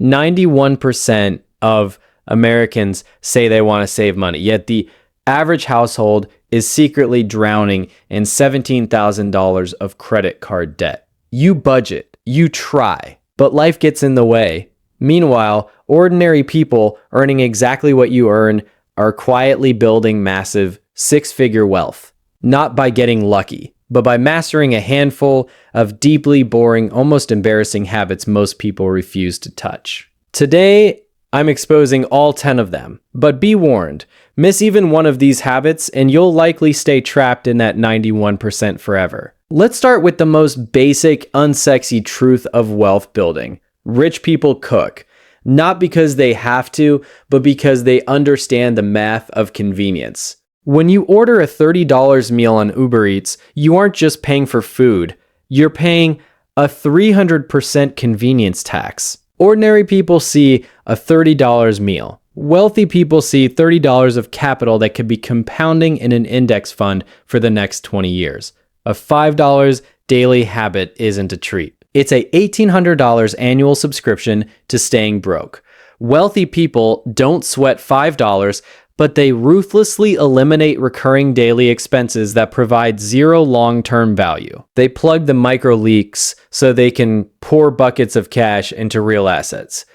91% of Americans say they want to save money, yet the average household is secretly drowning in $17,000 of credit card debt. You budget, you try, but life gets in the way. Meanwhile, ordinary people earning exactly what you earn are quietly building massive six-figure wealth, not by getting lucky, but by mastering a handful of deeply boring, almost embarrassing habits most people refuse to touch. Today, I'm exposing all 10 of them, but be warned, miss even one of these habits and you'll likely stay trapped in that 91% forever. Let's start with the most basic, unsexy truth of wealth building. Rich people cook, not because they have to, but because they understand the math of convenience. When you order a $30 meal on Uber Eats, you aren't just paying for food, you're paying a 300% convenience tax. Ordinary people see a $30 meal. Wealthy people see $30 of capital that could be compounding in an index fund for the next 20 years. A $5 daily habit isn't a treat. It's a $1,800 annual subscription to staying broke. Wealthy people don't sweat $5, but they ruthlessly eliminate recurring daily expenses that provide zero long-term value. They plug the micro leaks so they can pour buckets of cash into real assets.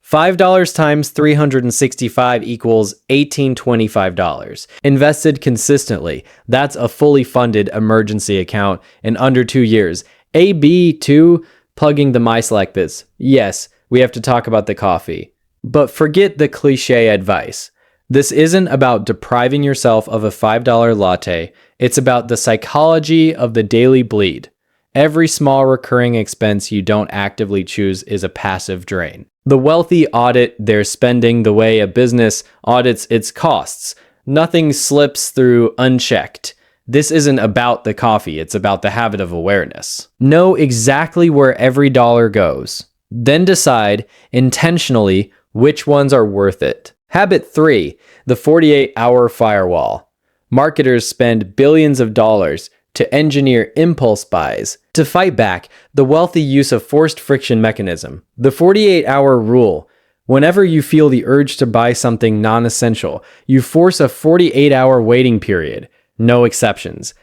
$5 times 365 equals $1,825. Invested consistently, that's a fully funded emergency account in under 2 years. AB2, plugging the MySlack biz. Yes, we have to talk about the coffee. But forget the cliche advice. This isn't about depriving yourself of a $5 latte. It's about the psychology of the daily bleed. Every small recurring expense you don't actively choose is a passive drain. The wealthy audit their spending the way a business audits its costs. Nothing slips through unchecked. This isn't about the coffee, it's about the habit of awareness. Know exactly where every dollar goes. Then decide intentionally which ones are worth it. Habit 3, the 48-hour firewall. Marketers spend billions of dollars to engineer impulse buys. To fight back, the wealthy use a forced friction mechanism. The 48-hour rule. Whenever you feel the urge to buy something non-essential, you force a 48-hour waiting period. No exceptions.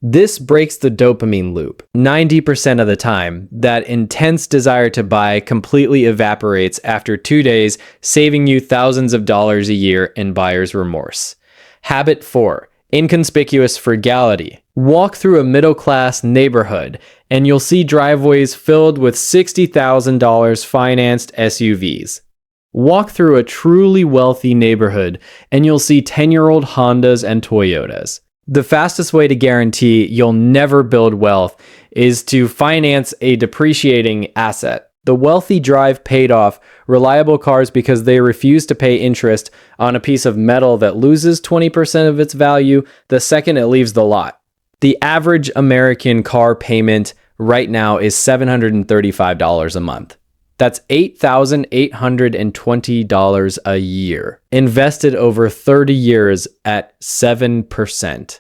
This breaks the dopamine loop. 90% of the time, that intense desire to buy completely evaporates after 2 days, saving you thousands of dollars a year in buyer's remorse. Habit 4, inconspicuous frugality. Walk through a middle-class neighborhood, and you'll see driveways filled with $60,000 financed SUVs. Walk through a truly wealthy neighborhood, and you'll see 10-year-old Hondas and Toyotas. The fastest way to guarantee you'll never build wealth is to finance a depreciating asset. The wealthy drive paid-off, reliable cars because they refuse to pay interest on a piece of metal that loses 20% of its value the second it leaves the lot. The average American car payment right now is $735 a month. That's $8,820 a year, invested over 30 years at 7%.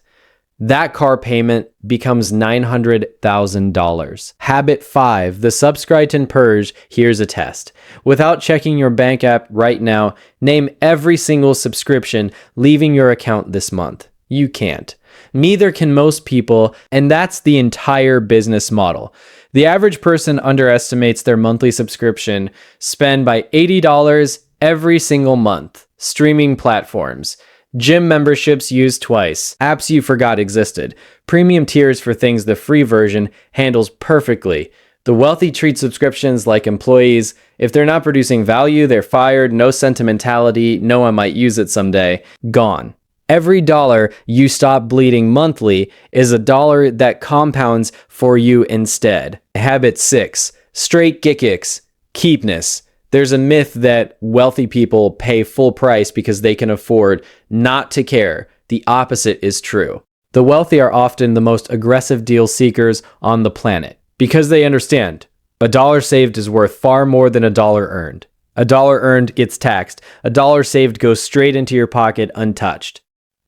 That car payment becomes $900,000. Habit 5, the subscribe and purge. Here's a test. Without checking your bank app right now, name every single subscription leaving your account this month. You can't. Neither can most people, and that's the entire business model. The average person underestimates their monthly subscription spend by $80 every single month. Streaming platforms, gym memberships used twice, apps you forgot existed, premium tiers for things the free version handles perfectly. The wealthy treat subscriptions like employees. If they're not producing value, they're fired. No sentimentality, no I might use it someday, gone. Every dollar you stop bleeding monthly is a dollar that compounds for you instead. Habit 6, straight giggix, keepness. There's a myth that wealthy people pay full price because they can afford not to care. The opposite is true. The wealthy are often the most aggressive deal seekers on the planet because they understand a dollar saved is worth far more than a dollar earned. A dollar earned gets taxed. A dollar saved goes straight into your pocket untouched.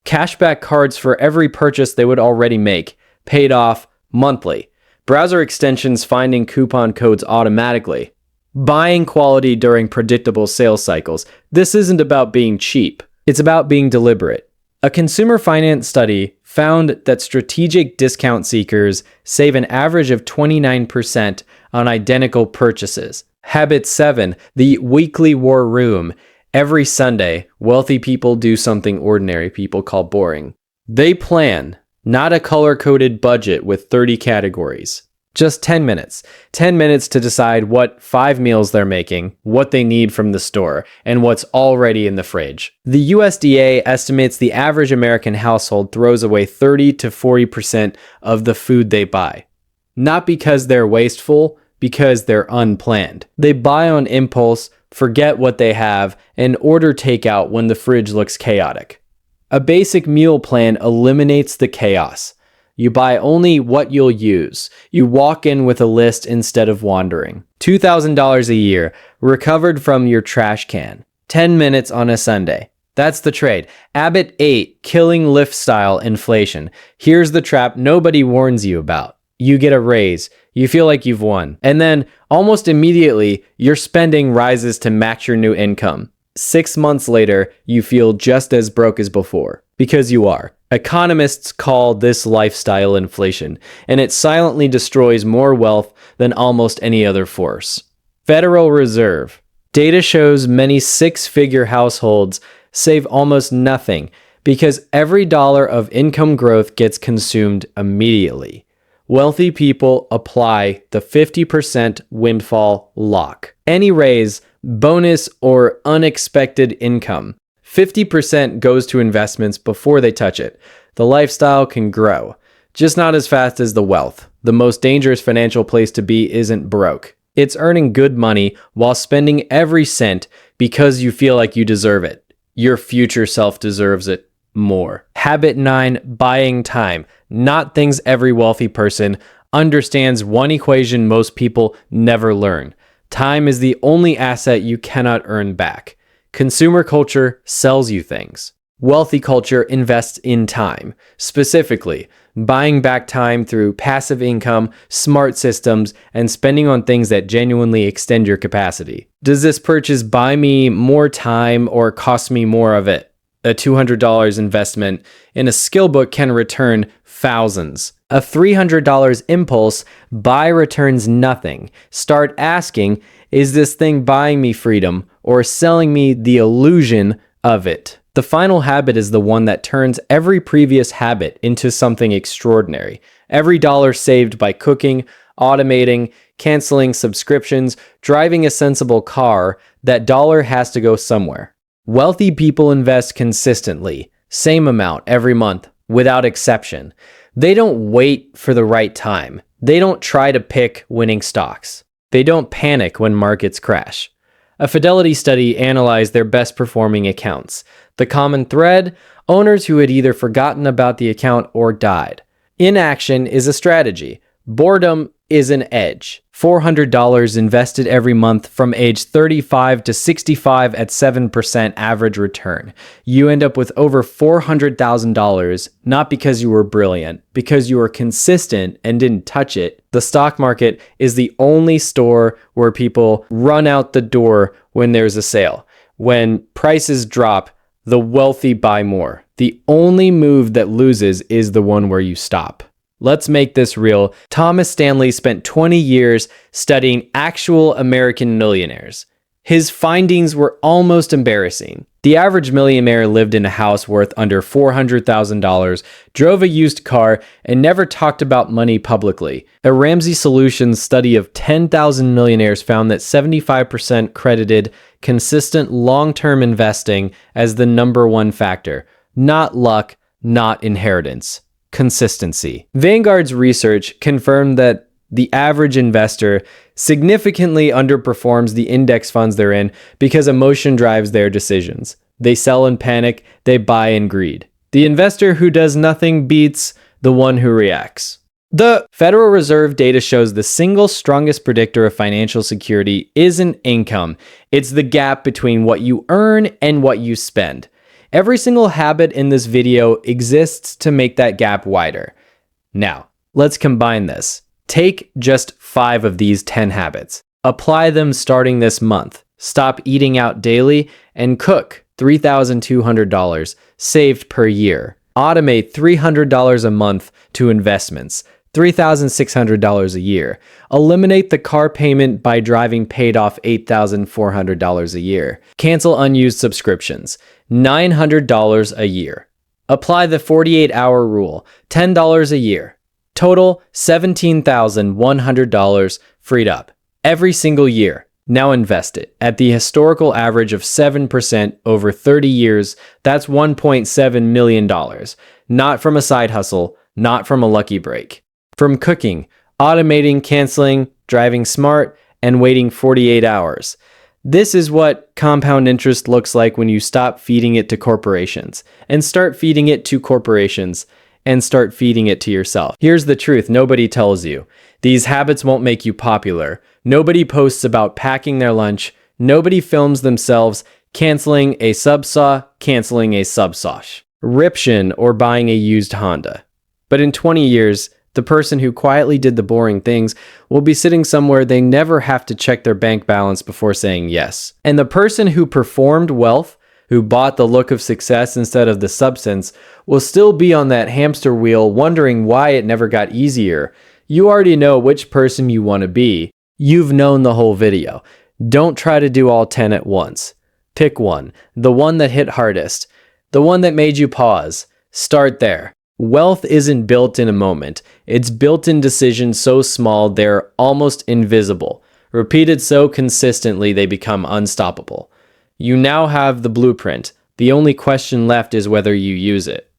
Cashback cards for every purchase they would already make, paid off monthly. Browser extensions finding coupon codes automatically. buying quality during predictable sales cycles. This isn't about being cheap. It's about being deliberate. A consumer finance study found that strategic discount seekers save an average of 29% on identical purchases. Habit 7, the weekly war room. Every Sunday, wealthy people do something ordinary people call boring. They plan, not a color-coded budget with 30 categories. Just 10 minutes. 10 minutes to decide what 5 meals they're making, what they need from the store, and what's already in the fridge. The USDA estimates the average American household throws away 30 to 40% of the food they buy. Not because they're wasteful, because they're unplanned. They buy on impulse, forget what they have, and order takeout when the fridge looks chaotic. A basic meal plan eliminates the chaos. You buy only what you'll use. You walk in with a list instead of wandering. $2,000 a year, recovered from your trash can. 10 minutes on a Sunday. That's the trade. Habit 8, killing lifestyle inflation. Here's the trap nobody warns you about. You get a raise. You feel like you've won. And then, almost immediately, your spending rises to match your new income. 6 months later, you feel just as broke as before. Because you are. Economists call this lifestyle inflation, and it silently destroys more wealth than almost any other force. Federal Reserve. Data shows many six-figure households save almost nothing because every dollar of income growth gets consumed immediately. Wealthy people apply the 50% windfall lock. Any raise, bonus, or unexpected income, 50% goes to investments before they touch it. The lifestyle can grow, just not as fast as the wealth. The most dangerous financial place to be isn't broke. It's earning good money while spending every cent because you feel like you deserve it. Your future self deserves it more. Habit 9, buying time. Not things every wealthy person understands one equation most people never learn. Time is the only asset you cannot earn back. Consumer culture sells you things. Wealthy culture invests in time. Specifically, buying back time through passive income, smart systems, and spending on things that genuinely extend your capacity. Does this purchase buy me more time or cost me more of it? A $200 investment in a skill book can return thousands. A $300 impulse buy returns nothing. Start asking, is this thing buying me freedom or selling me the illusion of it? The final habit is the one that turns every previous habit into something extraordinary. Every dollar saved by cooking, automating, canceling subscriptions, driving a sensible car, that dollar has to go somewhere. Wealthy people invest consistently, same amount every month, without exception. They don't wait for the right time. They don't try to pick winning stocks. They don't panic when markets crash. A Fidelity study analyzed their best performing accounts. The common thread? Owners who had either forgotten about the account or died. Inaction is a strategy. Boredom is an edge. $400 invested every month from age 35 to 65 at 7% average return. You end up with over $400,000, not because you were brilliant, because you were consistent and didn't touch it. The stock market is the only store where people run out the door when there's a sale. When prices drop, the wealthy buy more. The only move that loses is the one where you stop. Let's make this real. Thomas Stanley spent 20 years studying actual American millionaires. His findings were almost embarrassing. The average millionaire lived in a house worth under $400,000, drove a used car, and never talked about money publicly. A Ramsey Solutions study of 10,000 millionaires found that 75% credited consistent long-term investing as the number one factor. Not luck, not inheritance. Consistency. Vanguard's research confirmed that the average investor significantly underperforms the index funds they're in because emotion drives their decisions. They sell in panic, they buy in greed. The investor who does nothing beats the one who reacts. The Federal Reserve data shows the single strongest predictor of financial security isn't income. It's the gap between what you earn and what you spend. Every single habit in this video exists to make that gap wider. Now, let's combine this. Take just 5 of these 10 habits. Apply them starting this month. Stop eating out daily and cook $3,200 saved per year. Automate $300 a month to investments, $3,600 a year. Eliminate the car payment by driving paid off $8,400 a year. Cancel unused subscriptions, $900 a year. Apply the 48-hour rule, $10 a year. Total $17,100 freed up every single year. Now invest it. At the historical average of 7% over 30 years, that's $1.7 million. Not from a side hustle, not from a lucky break. From cooking, automating, canceling, driving smart, and waiting 48 hours. This is what compound interest looks like when you stop feeding it to corporations and start feeding it to corporations and start feeding it to yourself. Here's the truth nobody tells you. These habits won't make you popular. Nobody posts about packing their lunch. Nobody films themselves canceling a subsaw, canceling a subsosh, Ription, or buying a used Honda. But in 20 years, the person who quietly did the boring things will be sitting somewhere they never have to check their bank balance before saying yes. And the person who performed wealth, who bought the look of success instead of the substance, will still be on that hamster wheel wondering why it never got easier. You already know which person you want to be. You've known the whole video. Don't try to do all 10 at once. Pick one, the one that hit hardest, the one that made you pause. Start there. Wealth isn't built in a moment. It's built in decisions so small they're almost invisible. Repeated so consistently they become unstoppable. You now have the blueprint. The only question left is whether you use it.